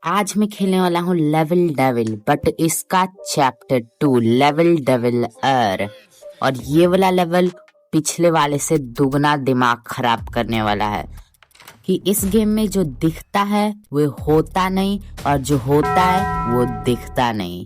आज मैं खेलने वाला हूँ लेवल डेविल, बट इसका चैप्टर 2 लेवल डेविल एर। और ये वाला लेवल पिछले वाले से दुगना दिमाग खराब करने वाला है कि इस गेम में जो दिखता है वो होता नहीं और जो होता है वो दिखता नहीं।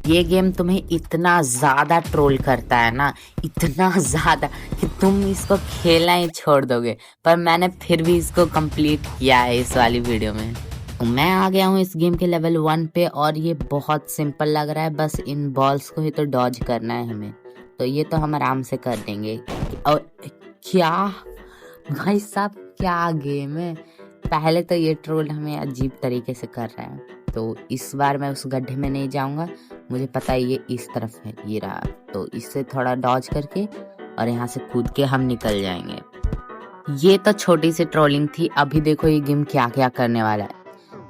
ये गेम तुम्हें इतना ज्यादा ट्रोल करता है ना, इतना ज्यादा कि तुम इसको खेलना ही छोड़ दोगे। पर मैंने फिर भी इसको कंप्लीट किया है इस वाली वीडियो में। मैं आ गया हूँ इस गेम के लेवल 1 पे और ये बहुत सिंपल लग रहा है। बस इन बॉल्स को ही तो डॉज करना है हमें, तो ये तो हम आराम से कर देंगे। और क्या भाई साहब, क्या गेम है। पहले तो ये ट्रोल हमें अजीब तरीके से कर रहा है, तो इस बार मैं उस गड्ढे में नहीं जाऊंगा। मुझे पता है ये इस तरफ है, ये रहा। तो इससे थोड़ा डॉज करके और यहाँ से कूद के हम निकल जाएंगे। ये तो छोटी सी ट्रोलिंग थी। अभी देखो ये गेम क्या क्या करने वाला है।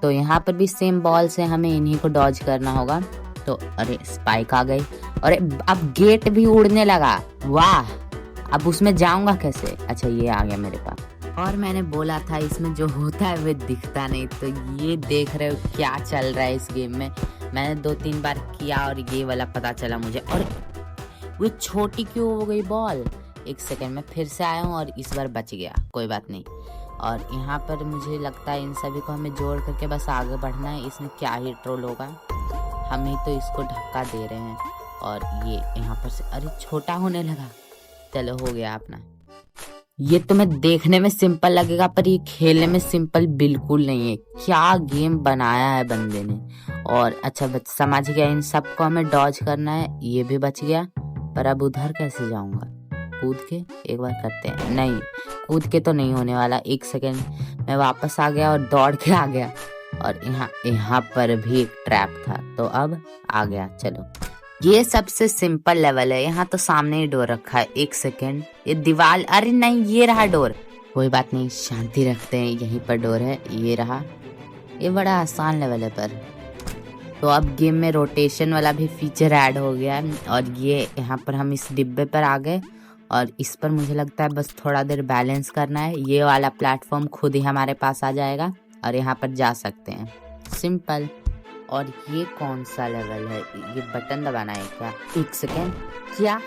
तो यहाँ पर भी सेम बॉल से हमें इन्हीं को डॉज करना होगा। तो अरे स्पाइक आ गई, अरे अब गेट भी उड़ने लगा। वाह, अब उसमें जाऊंगा कैसे? अच्छा ये आ गया मेरे पास। और मैंने बोला था इसमें जो होता है वो दिखता नहीं। तो ये देख रहे हो क्या चल रहा है इस गेम में। मैंने 2-3 बार किया और ये वाला पता चला मुझे। और वो छोटी क्यों हो गई बॉल? एक सेकंड में फिर से आया हूँ और इस बार बच गया, कोई बात नहीं। और यहाँ पर मुझे लगता है इन सभी को हमें जोड़ करके बस आगे बढ़ना है। इसमें क्या ही ट्रोल होगा, हम ही तो इसको धक्का दे रहे हैं। और ये यहाँ पर से अरे छोटा होने लगा। चलो हो गया अपना। ये तुम्हें देखने में सिंपल लगेगा पर ये खेलने में सिंपल बिल्कुल नहीं है। क्या गेम बनाया है बंदे ने। और अच्छा समझ गया, इन सबको हमें डॉज करना है। ये भी बच गया, पर अब उधर कैसे जाऊंगा? कूद के एक बार करते हैं। नहीं, कूद के तो नहीं होने वाला। एक सेकेंड, मैं वापस आ गया और दौड़ के आ गया। और यहाँ पर भी एक ट्रैप था, तो अब आ गया। चलो ये सबसे सिंपल लेवल है। यहाँ तो सामने ही डोर रखा है। एक सेकेंड, ये दीवार, अरे नहीं ये रहा डोर। कोई बात नहीं, शांति रखते हैं। यहीं पर डोर है, ये रहा। ये बड़ा आसान लेवल है पर। तो अब गेम में रोटेशन वाला भी फीचर ऐड हो गया है। और ये यहाँ पर हम इस डिब्बे पर आ गए और इस पर मुझे लगता है बस थोड़ा देर बैलेंस करना है। ये वाला प्लेटफॉर्म खुद ही हमारे पास आ जाएगा और यहाँ पर जा सकते हैं, सिंपल। और ये कौन सा लेवल है? ये बटन दबाना है क्या? एक सेकेंड, क्या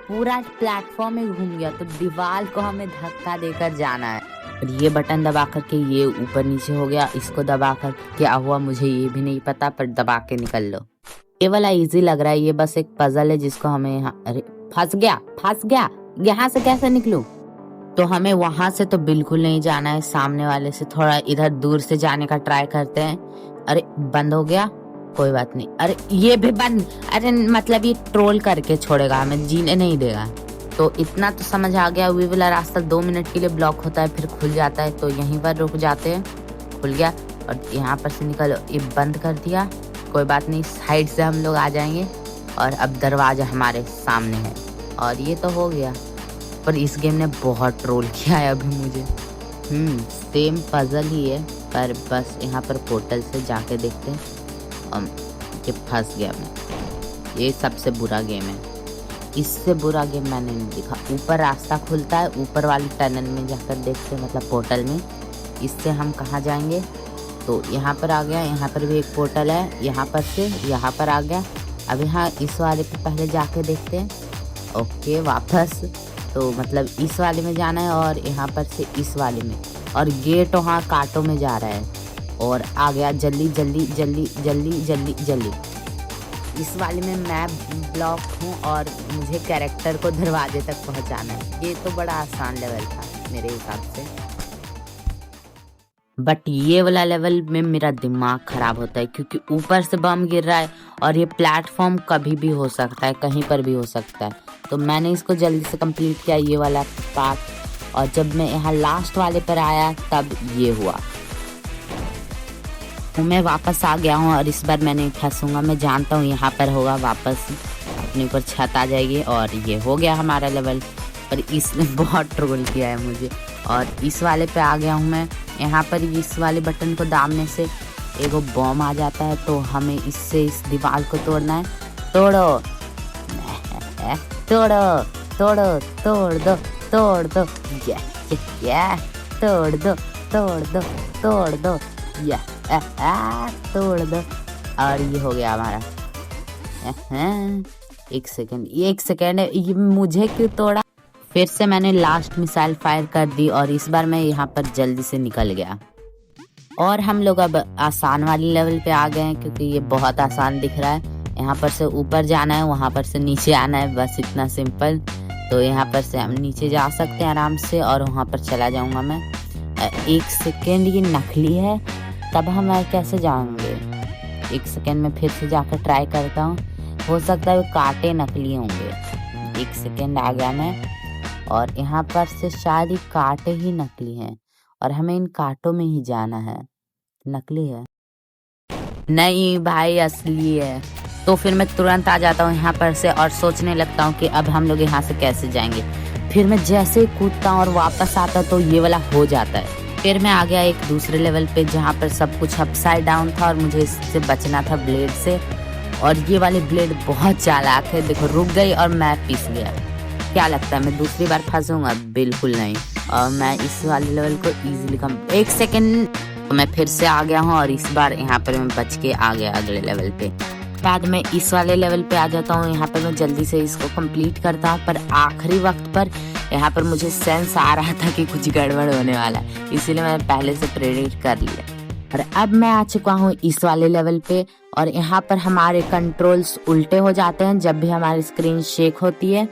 पूरा प्लेटफॉर्म ही घूम गया? तो दीवार को हमें धक्का देकर जाना है। और ये बटन दबा करके ये ऊपर नीचे हो गया। इसको दबा कर क्या हुआ मुझे ये भी नहीं पता, पर दबा के निकल लो। ये वाला इजी लग रहा है। ये बस एक पजल है जिसको हमें यहाँ, अरे फंस गया। यहाँ से कैसे निकलूं? तो हमें वहां से तो बिल्कुल नहीं जाना है, सामने वाले से थोड़ा इधर दूर से जाने का ट्राई करते हैं। अरे बंद हो गया, कोई बात नहीं। अरे ये भी बंद, अरे मतलब ये ट्रोल करके छोड़ेगा, हमें जीने नहीं देगा। तो इतना तो समझ आ गया। वे वाला रास्ता 2 मिनट के लिए ब्लॉक होता है, फिर खुल जाता है। तो यहीं पर रुक जाते हैं। खुल गया और यहाँ पर से निकलो। ये बंद कर दिया, कोई बात नहीं, साइड से हम लोग आ जाएंगे। और अब दरवाजा हमारे सामने है और ये तो हो गया। पर इस गेम ने बहुत ट्रोल किया है अभी मुझे। सेम पजल ही है, पर बस यहाँ पर पोर्टल से जाके देखते हैं। ये फंस गया मैं। ये सबसे बुरा गेम है, इससे बुरा गेम मैंने नहीं देखा। ऊपर रास्ता खुलता है, ऊपर वाली टनल में जाकर देखते हैं, मतलब पोर्टल में। इससे हम कहाँ जाएंगे? तो यहाँ पर आ गया। यहाँ पर भी एक पोर्टल है, यहाँ पर से यहाँ पर आ गया। अब यहाँ इस वाले पे पहले जाके देखते हैं। ओके वापस, तो मतलब इस वाले में जाना है और यहाँ पर से इस वाले में। और गेट वहाँ कांटों में जा रहा है। और आ गया, जल्दी जल्दी जल्दी जल्दी जल्दी जल्दी। इस वाले में मैं ब्लॉक हूँ और मुझे कैरेक्टर को दरवाजे तक पहुँचाना है। ये तो बड़ा आसान लेवल था मेरे हिसाब से। बट ये वाला लेवल में मेरा दिमाग खराब होता है क्योंकि ऊपर से बम गिर रहा है और ये प्लेटफॉर्म कभी भी हो सकता है, कहीं पर भी हो सकता है। तो मैंने इसको जल्दी से कंप्लीट किया, ये वाला पार्ट। और जब मैं यहाँ लास्ट वाले पर आया तब ये हुआ। मैं वापस आ गया हूँ और इस बार मैं नहीं फंसूंगा। मैं जानता हूँ यहाँ पर होगा, वापस अपने ऊपर छत आ जाएगी। और ये हो गया हमारा लेवल। पर इसने बहुत ट्रोल किया है मुझे। और इस वाले पे आ गया हूँ मैं। यहाँ पर इस वाले बटन को दाबने से एक बॉम्ब आ जाता है, तो हमें इससे इस दीवार को तोड़ना है। तोड़ो तोड़ो तोड़ो, तोड़ दो तोड़ दो, या तोड़ दो तोड़ दो तोड़ दो, या तोड़ दो। और ये हो गया हमारा। एक सेकेंड, ये मुझे क्यों तोड़ा? फिर से मैंने लास्ट मिसाइल फायर कर दी और इस बार मैं यहाँ पर जल्दी से निकल गया। और हम लोग अब आसान वाली लेवल पे आ गए हैं, क्योंकि ये बहुत आसान दिख रहा है। यहाँ पर से ऊपर जाना है, वहाँ पर से नीचे आना है, बस इतना सिंपल। तो यहाँ पर से हम नीचे जा सकते हैं आराम से, और वहाँ पर चला जाऊँगा मैं। एक सेकेंड, ये नकली है, तब हम कैसे जाएंगे? एक सेकेंड में फिर से जाकर ट्राई करता हूँ, हो सकता है वो कांटे नकली होंगे। एक सेकेंड, आ गया मैं। और यहाँ पर से शायद कांटे ही नकली हैं और हमें इन कांटों में ही जाना है। नकली है? नहीं भाई, असली है। तो फिर मैं तुरंत आ जाता हूँ यहाँ पर से और सोचने लगता हूँ कि अब हम लोग यहाँ से कैसे जाएंगे। फिर मैं जैसे कूदता हूँ और वापस आता तो ये वाला हो जाता है। फिर मैं आ गया एक दूसरे लेवल पे जहाँ पर सब कुछ अपसाइड डाउन था और मुझे इससे बचना था ब्लेड से। और ये वाली ब्लेड बहुत चालाक है, देखो रुक गई और मैं पिस गया। क्या लगता है मैं दूसरी बार फंसूंगा? बिल्कुल नहीं। और मैं इस वाले लेवल को इजीली एक सेकेंड, तो मैं फिर से आ गया हूँ और इस बार यहाँ पर मैं बच के आ गया अगले लेवल पे। बाद में इस वाले लेवल पे आ जाता हूँ, यहाँ पर मैं जल्दी से इसको कंप्लीट करता हूँ। पर आखिरी वक्त पर यहाँ पर मुझे सेंस आ रहा था कि कुछ गड़बड़ होने वाला है, इसीलिए मैंने पहले से प्रेडिक्ट कर लिया। और अब मैं आ चुका हूँ इस वाले लेवल पे, और यहाँ पर हमारे कंट्रोल्स उल्टे हो जाते हैं जब भी हमारी स्क्रीन शेक होती है।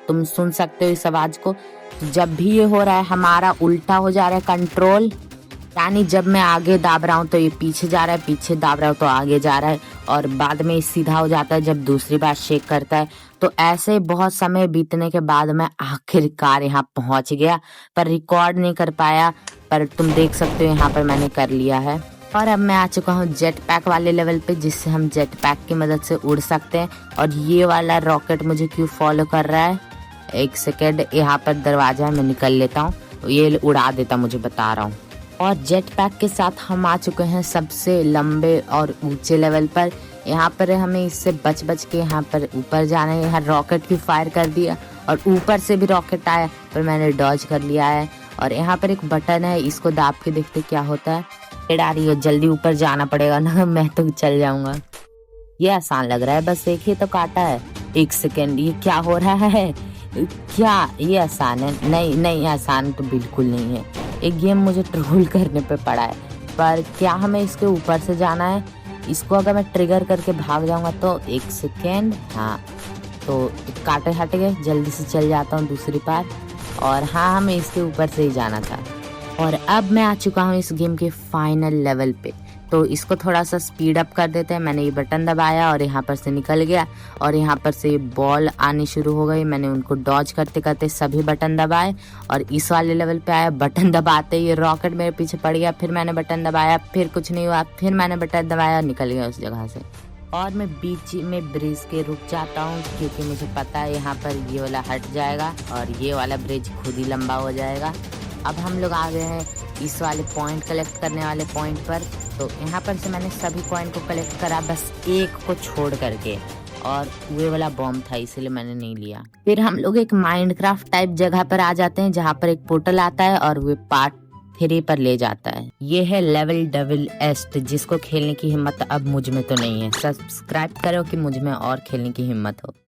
तुम सुन सकते हो इस आवाज को। जब भी ये हो रहा है हमारा उल्टा हो जा रहा है कंट्रोल, यानी जब मैं आगे दाब रहा हूँ तो ये पीछे जा रहा है, पीछे दाब रहा हूँ तो आगे जा रहा है, और बाद में सीधा हो जाता है जब दूसरी बार शेक करता है। तो ऐसे बहुत समय बीतने के बाद मैं आखिरकार यहाँ पहुंच गया, पर रिकॉर्ड नहीं कर पाया। पर तुम देख सकते हो यहाँ पर मैंने कर लिया है। और अब मैं आ चुका हूँ जेट पैक वाले लेवल पे, जिससे हम जेट पैक की मदद से उड़ सकते हैं। और ये वाला रॉकेट मुझे क्यों फॉलो कर रहा है? एक सेकेंड, यहाँ पर दरवाजा है, मैं निकल लेता हूँ, ये उड़ा देता, मुझे बता रहा हूँ। और जेट पैक के साथ हम आ चुके हैं सबसे लंबे और ऊंचे लेवल पर। यहाँ पर हमें इससे बच के यहाँ पर ऊपर जाना है। यहाँ रॉकेट भी फायर कर दिया और ऊपर से भी रॉकेट आया, पर मैंने डॉज कर लिया है। और यहाँ पर एक बटन है, इसको दाब के देखते क्या होता है। आ रही है, जल्दी ऊपर जाना पड़ेगा ना, मैं तो चल जाऊंगा। ये आसान लग रहा है, बस एक ही तो काटा है। एक सेकेंड, ये क्या हो रहा है? क्या ये आसान है? नहीं आसान तो बिल्कुल नहीं है। एक गेम मुझे ट्रोल करने पे पड़ा है। पर क्या हमें इसके ऊपर से जाना है? इसको अगर मैं ट्रिगर करके भाग जाऊंगा तो एक सेकेंड, हाँ तो कांटे हट गए, जल्दी से चल जाता हूँ दूसरी पार। और हाँ, हमें इसके ऊपर से ही जाना था। और अब मैं आ चुका हूँ इस गेम के फाइनल लेवल पे, तो इसको थोड़ा सा स्पीड अप कर देते हैं। मैंने ये बटन दबाया और यहाँ पर से निकल गया, और यहाँ पर से बॉल आनी शुरू हो गई। मैंने उनको डॉज करते करते सभी बटन दबाए और इस वाले लेवल पे आया। बटन दबाते ही रॉकेट मेरे पीछे पड़ गया, फिर मैंने बटन दबाया, फिर कुछ नहीं हुआ, फिर मैंने बटन दबाया, निकल गया उस जगह से। और मैं बीच में ब्रिज के रुक जाता हूँ, क्योंकि मुझे पता है यहाँ पर ये वाला हट जाएगा और ये वाला ब्रिज खुद ही लंबा हो जाएगा। अब हम लोग आ गए हैं इस वाले पॉइंट कलेक्ट करने वाले पॉइंट पर। तो यहाँ पर से मैंने सभी कॉइन को कलेक्ट करा, बस एक को छोड़ करके, और वे वाला बॉम्ब था इसलिए मैंने नहीं लिया। फिर हम लोग एक माइनक्राफ्ट टाइप जगह पर आ जाते हैं, जहाँ पर एक पोर्टल आता है और वे पार्ट 3 पर ले जाता है। ये है लेवल डेविल एस्ट, जिसको खेलने की हिम्मत अब मुझ में तो नहीं है। सब्सक्राइब करो कि मुझ में और खेलने की हिम्मत हो।